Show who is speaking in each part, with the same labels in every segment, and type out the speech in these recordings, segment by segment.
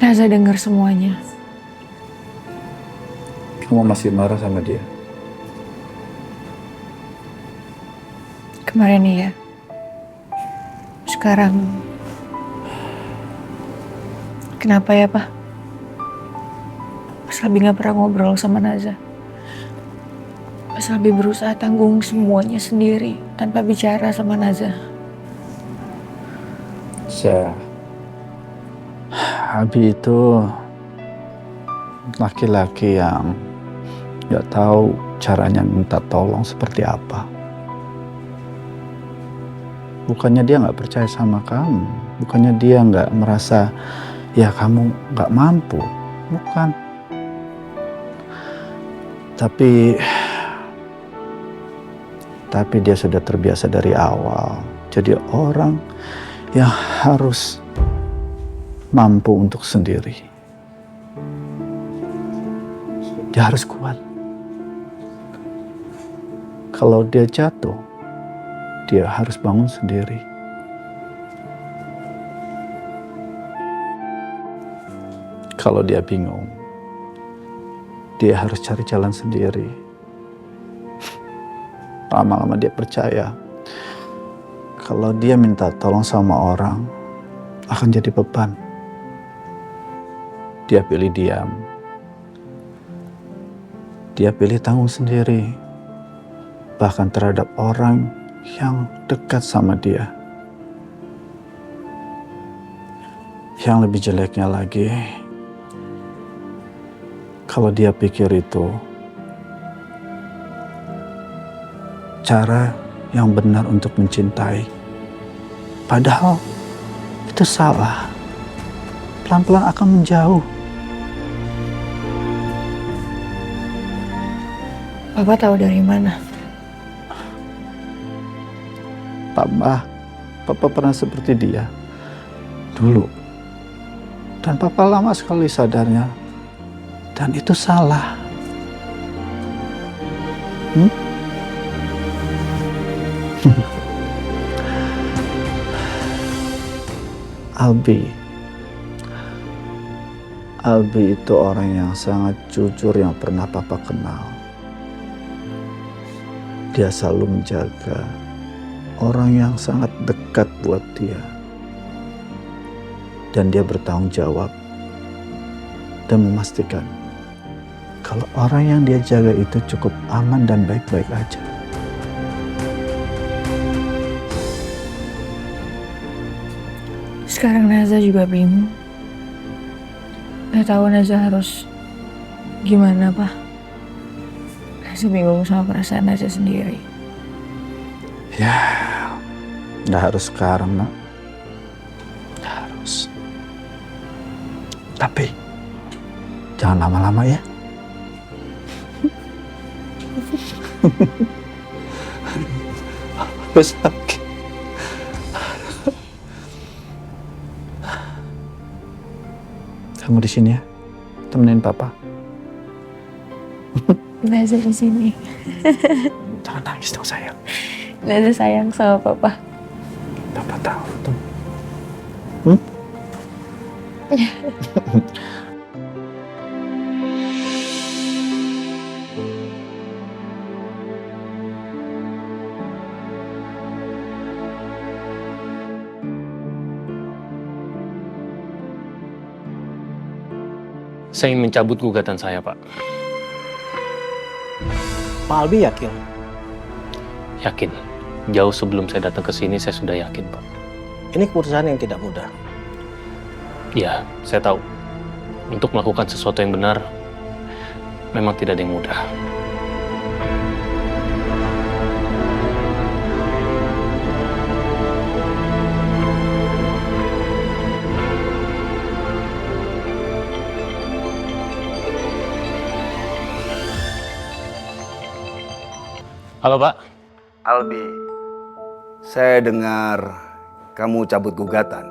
Speaker 1: Naza dengar semuanya.
Speaker 2: Kamu masih marah sama dia?
Speaker 1: Kemarin nih ya. Sekarang kenapa ya, Pak? Mas Abi gak pernah ngobrol sama Naza. Mas Abi berusaha tanggung semuanya sendiri tanpa bicara sama Naza.
Speaker 2: Abi itu laki-laki yang gak tahu caranya minta tolong seperti apa. Bukannya dia gak percaya sama kamu, bukannya dia gak merasa ya kamu gak mampu, bukan. Tapi dia sudah terbiasa dari awal. Jadi orang yang harus mampu untuk sendiri. Dia harus kuat. Kalau dia jatuh, dia harus bangun sendiri. Kalau dia bingung, dia harus cari jalan sendiri. Lama-lama dia percaya kalau dia minta tolong sama orang akan jadi beban. Dia pilih diam. Dia pilih tanggung sendiri. Bahkan terhadap orang yang dekat sama dia. Yang lebih jeleknya lagi, kalau dia pikir itu cara yang benar untuk mencintai. Padahal itu salah. Pelan-pelan akan menjauh.
Speaker 1: Papa tahu dari mana?
Speaker 2: Papa pernah seperti dia dulu. Dan Papa lama sekali sadarnya. Dan itu salah. Albi itu orang yang sangat jujur yang pernah Papa kenal. Dia selalu menjaga orang yang sangat dekat buat dia. Dan dia bertanggung jawab dan memastikan kalau orang yang dia jaga itu cukup aman dan baik-baik aja.
Speaker 1: Sekarang Naza juga bingung. Gak tahu Naza harus gimana, Pak. Naza bingung sama perasaan Naza sendiri.
Speaker 2: Ya, nggak harus sekarang, Nak. Nggak harus. Tapi jangan lama-lama ya. Harus sakit. Kamu di sini ya, temenin Papa.
Speaker 1: Naza di sini.
Speaker 2: Jangan nangis dong sayang.
Speaker 1: Naza sayang sama Papa.
Speaker 2: Papa tahu tuh.
Speaker 3: Saya ingin mencabut gugatan saya, Pak.
Speaker 4: Pak Albi yakin?
Speaker 3: Yakin. Jauh sebelum saya datang ke sini, saya sudah yakin, Pak.
Speaker 4: Ini keputusan yang tidak mudah.
Speaker 3: Ya, saya tahu. Untuk melakukan sesuatu yang benar, memang tidak ada yang mudah. Halo, Pak.
Speaker 5: Albi, saya dengar kamu cabut gugatan.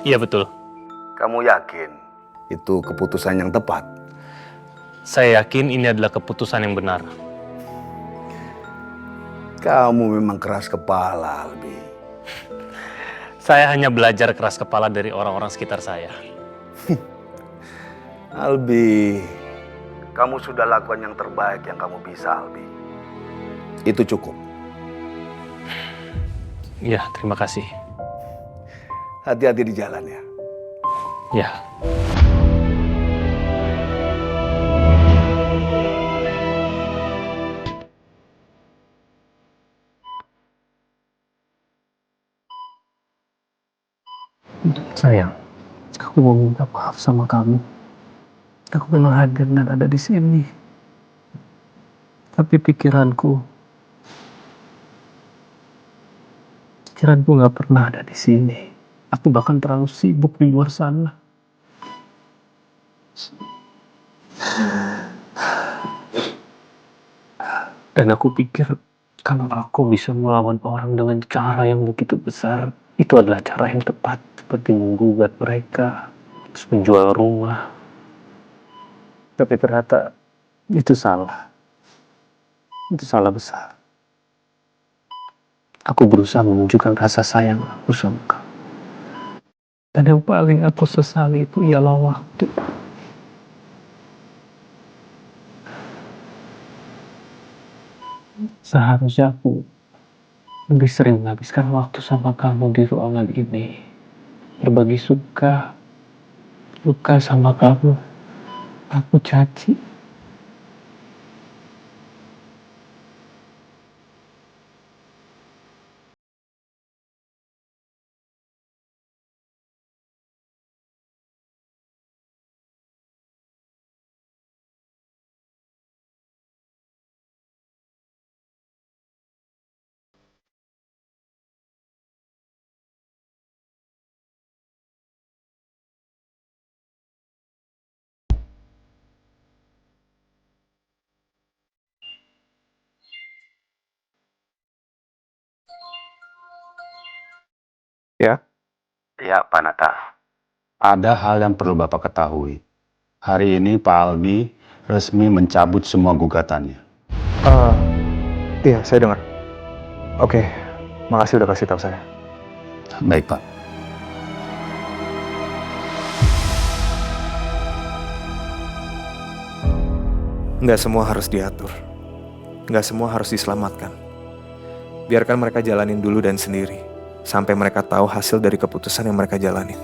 Speaker 3: Iya, betul.
Speaker 5: Kamu yakin itu keputusan yang tepat?
Speaker 3: Saya yakin ini adalah keputusan yang benar.
Speaker 5: Kamu memang keras kepala, Albi.
Speaker 3: Saya hanya belajar keras kepala dari orang-orang sekitar saya.
Speaker 5: Albi, kamu sudah lakukan yang terbaik yang kamu bisa, Albi. Itu cukup.
Speaker 3: Ya, terima kasih.
Speaker 5: Hati-hati di jalan ya.
Speaker 3: Ya.
Speaker 6: Sayang, aku mau minta maaf sama kamu. Aku memang hadir dan ada di sini. Tapi pikiranku nggak pernah ada di sini. Aku bahkan terlalu sibuk di luar sana. Dan aku pikir kalau aku bisa melawan orang dengan cara yang begitu besar, itu adalah cara yang tepat. Seperti menggugat mereka, terus menjual rumah. Tapi ternyata itu salah. Itu salah besar. Aku berusaha menunjukkan rasa sayang aku sama kamu. Dan yang paling aku sesali itu ialah waktu. Seharusnya aku lebih sering menghabiskan waktu sama kamu di ruangan ini. Berbagi suka, luka sama kamu. Aku janji.
Speaker 5: Ya? Ya, Pak Nata. Ada hal yang perlu Bapak ketahui. Hari ini Pak Albi resmi mencabut semua gugatannya.
Speaker 7: Iya, saya dengar. Oke, makasih udah kasih tahu saya.
Speaker 5: Baik, Pak.
Speaker 7: Nggak semua harus diatur. Nggak semua harus diselamatkan. Biarkan mereka jalanin dulu dan sendiri. Sampai mereka tahu hasil dari keputusan yang mereka jalanin.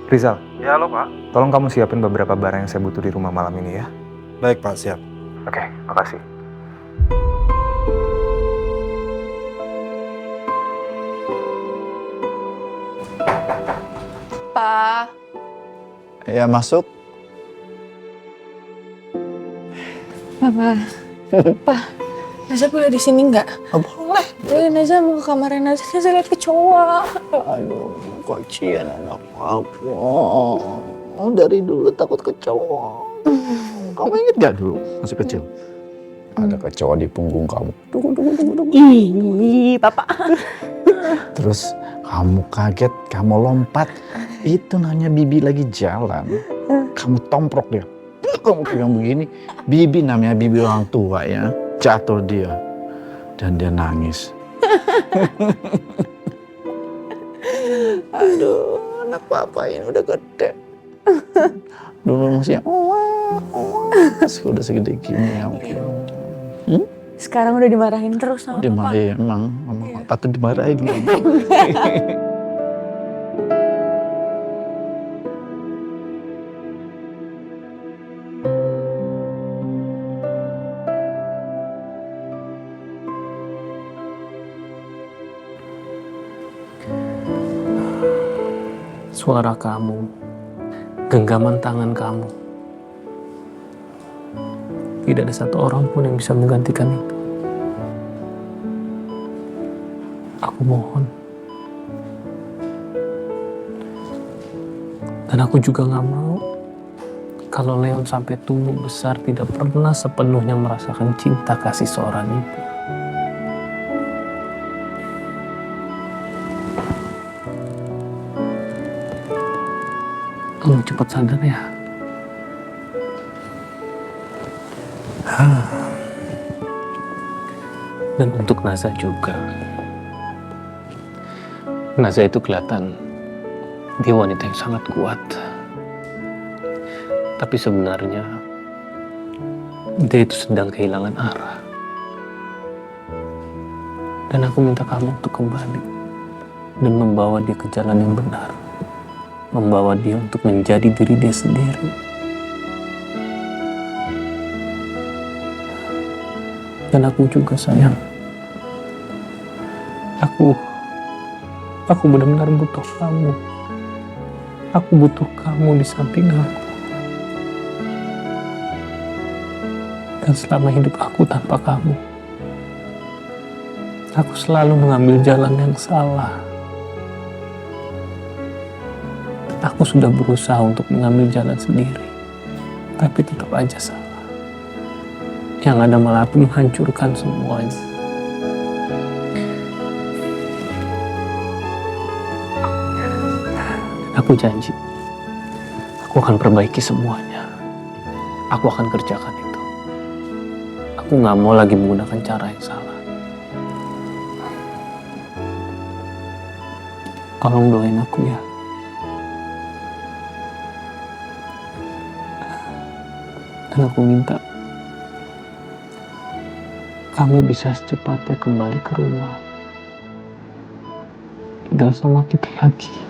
Speaker 7: Rizal.
Speaker 8: Ya, halo Pak.
Speaker 7: Tolong kamu siapin beberapa barang yang saya butuh di rumah malam ini ya.
Speaker 8: Baik Pak, siap.
Speaker 7: Oke, makasih.
Speaker 1: Pa.
Speaker 2: Ya, masuk.
Speaker 1: Papa. Pa. Naza boleh di sini nggak?
Speaker 2: Boleh.
Speaker 1: Boleh, Naza mau ke kamarnya Naza. Naza lihat kecoa.
Speaker 2: Aduh, kasihan anak aku. Dari dulu takut kecoa. Kamu ingat gak dulu masih kecil? Ada kecoa di punggung kamu. Tunggu.
Speaker 1: Ih, Papa.
Speaker 2: Terus kamu kaget, kamu lompat. Itu namanya Bibi lagi jalan. Kamu tomprok dia. Kamu pegang begini. Bibi namanya Bibi orang tua ya. Jatuh dia. Dan dia nangis. Aduh, anak papa ini udah gede. Dulu masih udah segede gini ya.
Speaker 1: Sekarang udah dimarahin terus sama Papa.
Speaker 2: Dimarahin emang patut dimarahin.
Speaker 6: Suara kamu, genggaman tangan kamu. Tidak ada satu orang pun yang bisa menggantikan itu. Aku mohon. Dan aku juga gak mau kalau Leon sampai tumbuh besar tidak pernah sepenuhnya merasakan cinta kasih seorang ibu. Kamu cepat sadar ya. Dan untuk Nasa juga. Nasa itu kelihatan dia wanita yang sangat kuat. Tapi sebenarnya dia itu sedang kehilangan arah. Dan aku minta kamu untuk kembali dan membawa dia ke jalan yang benar. Membawa dia untuk menjadi diri dia sendiri. Dan aku juga sayang. Aku benar-benar butuh kamu. Aku butuh kamu di samping aku. Dan selama hidup aku tanpa kamu, aku selalu mengambil jalan yang salah. Aku sudah berusaha untuk mengambil jalan sendiri, tapi tetap aja salah. Yang ada malah aku menghancurkan semuanya. Aku janji, aku akan perbaiki semuanya. Aku akan kerjakan itu. Aku gak mau lagi menggunakan cara yang salah. Tolong doain aku ya. Dan aku minta kamu bisa secepatnya kembali ke rumah. Tinggal sama kita lagi.